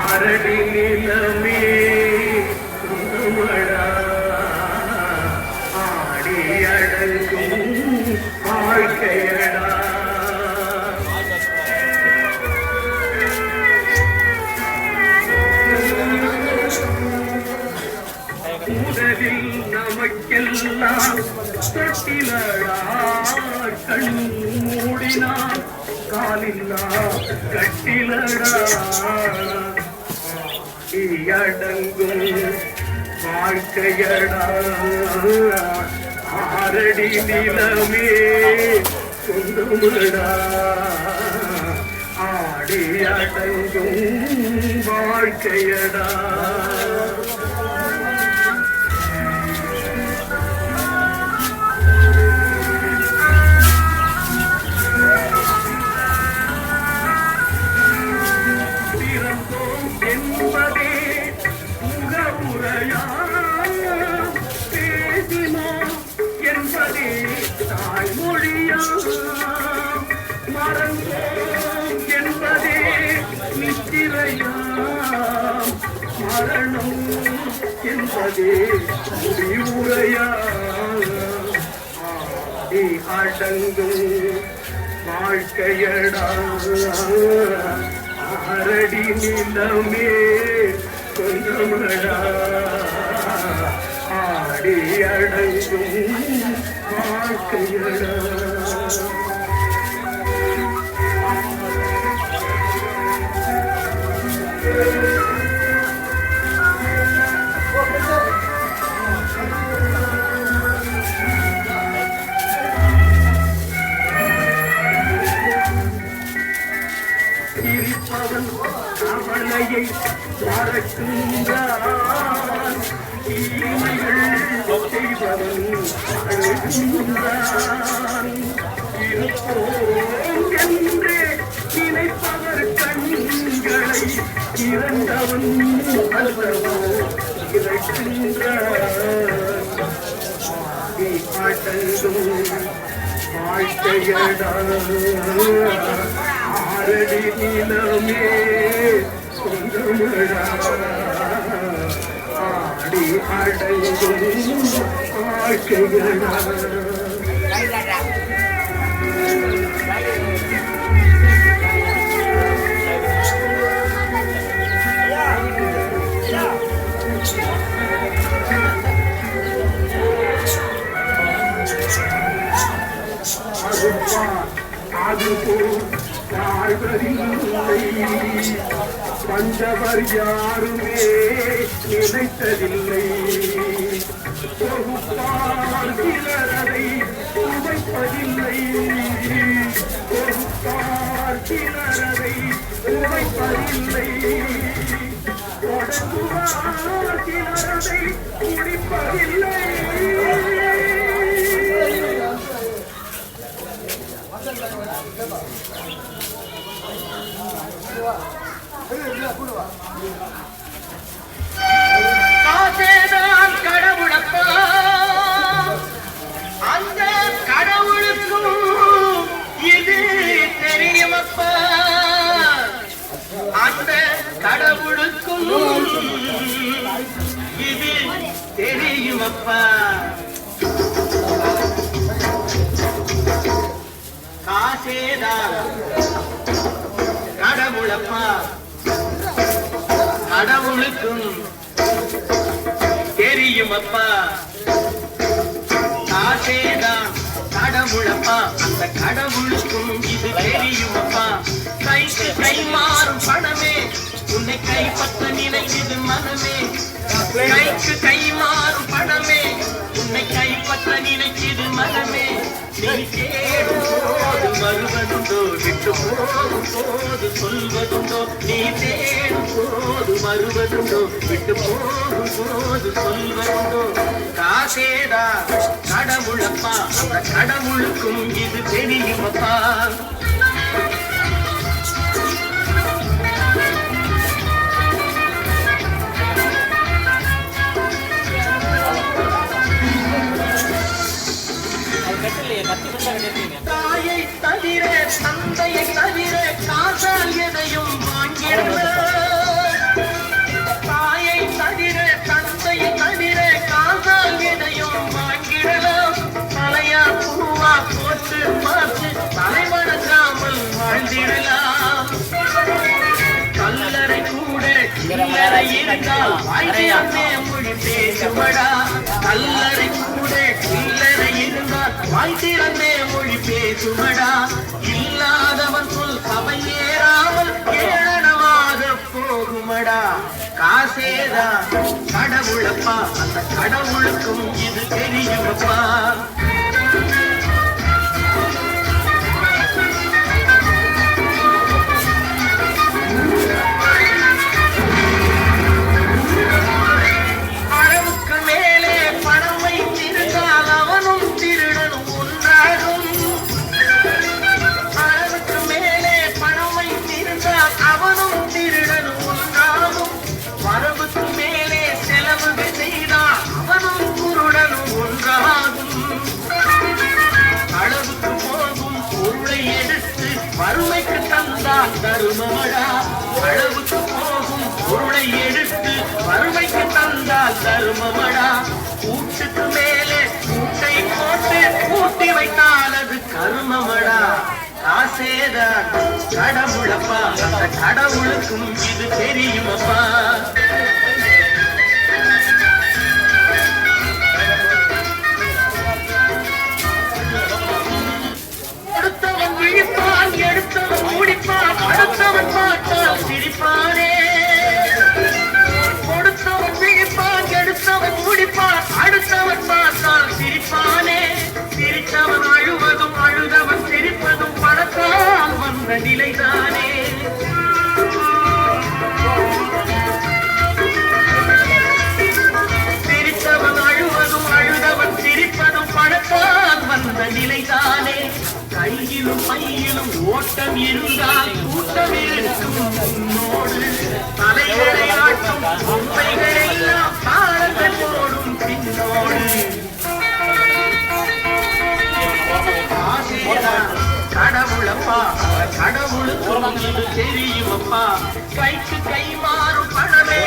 ஆரடி நிலமே ஆடி அடங்கும் வாழ்க்கையடா முதலில் நமக்கெல்லாம் தொட்டிலடா கண் மூடினான் காலில்லா கட்டிலடா அடங்கும் வாழ்க்கையடா ஆரடி நிலமே சொந்தமுடா ஆடி அடங்கும் வாழ்க்கையடா என்பதே நித்திரையாம் மரணம் என்பதே முடிவுரையாம் அடங்கும் வாழ்க்கையடா அரடி நிலமே கொஞ்சமடா ஆடி அடங்கும் வாழ்க்கையடா அவளையை மறக்கின்றான் தீமைகள் செய்வன் அழுகின்றான் இருப்போம் என்று நினைப்பவர் கண்களை இறந்தவன் அல்லவோ இறக்கின்றான் அடங்கும் வாழ்க்கையடா ஆரடி நிலமே சொந்தமடா ஆடி அடங்கும் வாழ்க்கையடா வந்தவர் யாருமே நினைத்ததில்லை பொறுப்பார் சிலரை உழைப்பதில்லை பொறுப்பார் சிலரை உழைப்பதில்லை தொடங்குவார் சிலரை குடிப்பதில்லை காசேதான் கடவுளப்பா அந்த கடவுளுக்கும் இது தெரியுமப்பா அந்த கடவுளுக்கும் இது தெரியுமப்பா காசேதான் கடவுளப்பா கடவுளுக்கும் தெரியுமப்பா காசேதான் கடவுளப்பா அந்த கடவுளுக்கும் இது தெரியுமப்பா கைக்கு கை மாறும் பணமே உன்னை கைப்பற்ற நினைக்குது மனமே கைக்கு கை மாறும் பணமே உன்னை கைப்பற்ற நினைக்கிது மனமே நீ தேடும் போது வருவதுண்டோ விட்டு போகும் போது சொல்வதுண்டோ நீ தேடும் போது வருவதுண்டோ விட்டு போகும் போது சொல்வதுண்டோ காசேதா கடவுளப்பா அந்த கடவுளுக்கும் இது தெரியுமப்பா தாயை தவிர தந்தையை தவிர காசால் எதையும் வாங்கிடல தாயை தவிர தந்தையை தவிர காசால் எதையும் வாங்கிடலாம் தலையா பூவா போட்டு பார்த்து தலைவணங்காமல் வாழ்ந்திடலாம் கல்லறை கூட இல்லறை இருந்தால் வாய்திறந்தே மொழி பேசுமடா கல்லறை கூட இல்லறை இருந்தால் வாய்திறந்தே மொழி பேசுமடா இல்லாதவன் சொல் சபையேறாமல் ஏளனமாக போகுமடா காசேதா கடவுளப்பா அந்த கடவுளுக்கும் இது தெரியுமப்பா வறுமைக்கு தந்தால் தருமமடா அளவுக்கு போகும் பொருளை எடுத்து வறுமைக்கு தந்தால் தருமமடா கூட்டுக்கு மேலே கூட்டை போட்டு கூட்டி வைத்தால் அது கருமமடா காசேதான் கடவுளப்பா அந்த கடவுளுக்கும் இது தெரியுமப்பா எடுத்தவன் மூடிப்பான் அடுத்தவன் பார்த்தால் சிரிப்பானே கொடுத்தவன் விழிப்பான் எடுத்தவன் மூடிப்பான் அடுத்தவன் பார்த்தால் சிரிப்பானே சிரித்தவன் அழுவதும் அழுதவன் சிரிப்பதும் பணத்தால் வந்த நிலைதானே சிரித்தவன் அழுவதும் அழுதவன் சிரிப்பதும் பணத்தால் வந்த நிலைதானே கையிலும் பையிலும் ஓட்டம் இருந்தால் கூட்டம் இருக்கும் முன்னோடு தலைகளை ஆட்டும் பொம்மைகள் எல்லாம் தாளங்கள் போடும் பின்னோடு கடவுளப்பா கடவுளுக்கும் இது தெரியுமப்பா கைக்கு கை மாறும் பணமே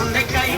உன்னை கை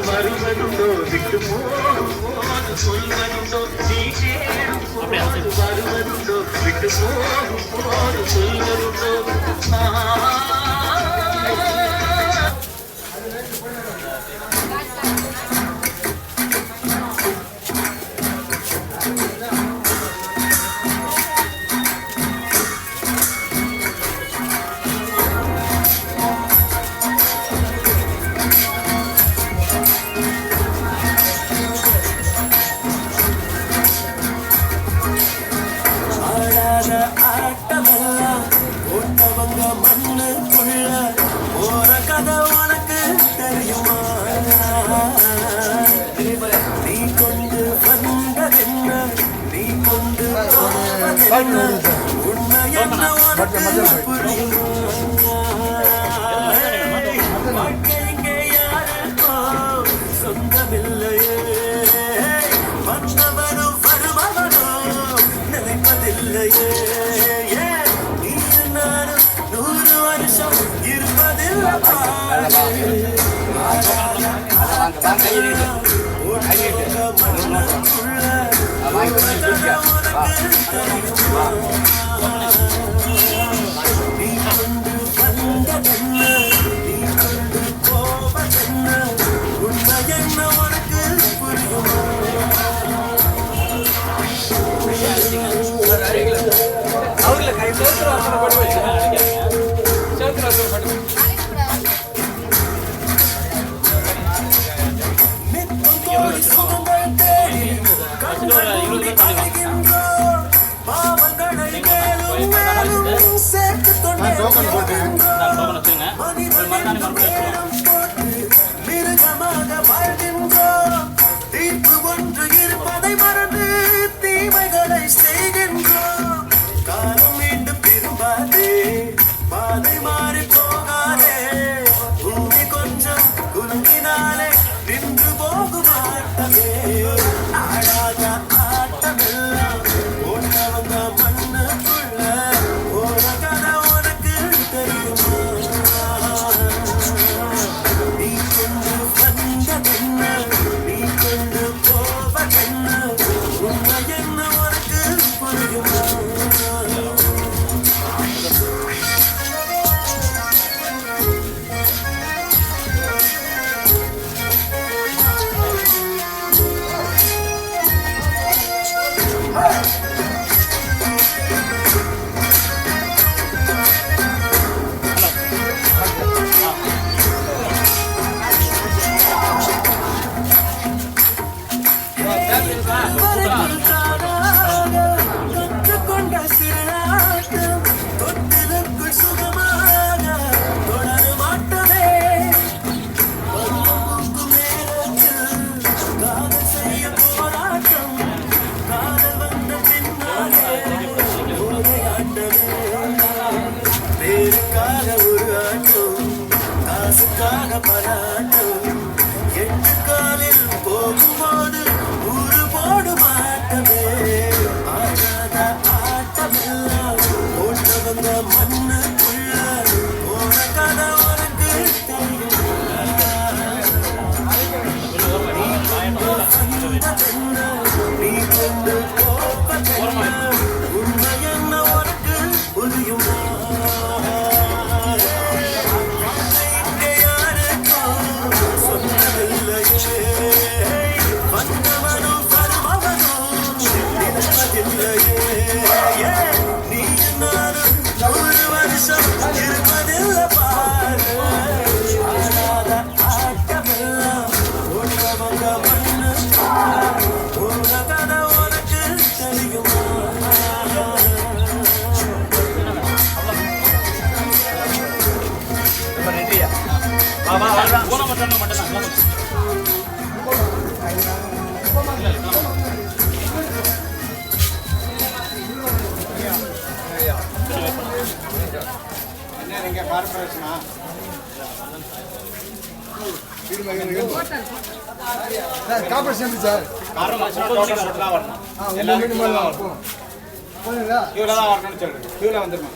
வருவதுண்டோ விட்டு போகும் போது சொல்வதுண்டோ நீ தேடும் போது வருவதுண்டோ விட்டு போகும் போது சொல்வதுண்டோ ஆட்டமெல்லாம் போட்டவங்க மண்ணுக்குள்ள போற கதை உனக்கு தெரியுமா நீ கொண்டு வந்ததென்ன நீ கொண்டு போவதென்ன உண்மை என்ன உனக்கு புரியுமா வாழ்க்கை இங்கே யாருக்கோ சொந்தமில்லையே வந்தவனும் வருபவனும் நினைப்பதில்லையே நீ நானும் 100 வருஷம் இருப்பதில்லை நீ கொண்டு வந்ததென்ன நீ கொண்டு போவதென்ன உண்மை என்ன உனக்கு புரியுமா அவர்களை கை சேர்த்து மிருகமாக வாழ்கின்றோம். தீர்ப்பு ஒன்று இருப்பதை மறந்து தீமைகளை செய்கின்றோம். காலம் மீண்டும் திரும்பாதே, பாதை மாறி போகாதே. பூமி கொஞ்சம் குலுங்கினாலே நின்று போகும் ஆட்டமே. ஆடாத ஆட்டமெல்லாம் ஓட்டவங்க மண்ணுக்குள்ள போன கதை உனக்கு தெரியுமா? நீ கொண்டு வந்ததென்ன, நீ கொண்டு போவதென்ன, உண்மை என்ன உனக்கு புரியுமா? கற்றுக்கொண்ட சிறாட்டம் தொட்டிலுக்குள் சுகமாக தொடரு மாட்டமே. பருவமுக்கும் நேரத்தில் காதல் செய்ய போராட்டம். காதல் வந்த பின்னாலே ஒரே ஆட்டமே. பேருக்காக ஒரு ஆட்டம், காசுக்காக பல ஆட்டம். எட்டு காலில் போகும்போது ஊரு போடு மாட்டமே. ஆடாத ஆட்டமெல்லாம் ஓட்டவங்க மண்ணுக்குள்ள போன கதை உனக்கு தெரியுமா? நீ கொண்டு போவதென்ன, உண்மை என்ன உனக்கு புரியுமா? இங்கே யாருக்கும் சொன்னதில்லையே. வந்தவனும் வருபவனும் நினைப்பதில்லையே. நீ நானும் 100 வருஷம் இருப்பதில்லை பாரு. ஆடாத ஆட்டமெல்லாம் ஓட்டவங்க மண்ணு போன கதை உனக்கு தெரியுமா? போன மட்டும்தான் நீங்க கார்பரேஷனா கார்பரேஷன் சார் வரணும் கியூல தான் வரணும்னு சொல்றேன் கியூல வந்துருமா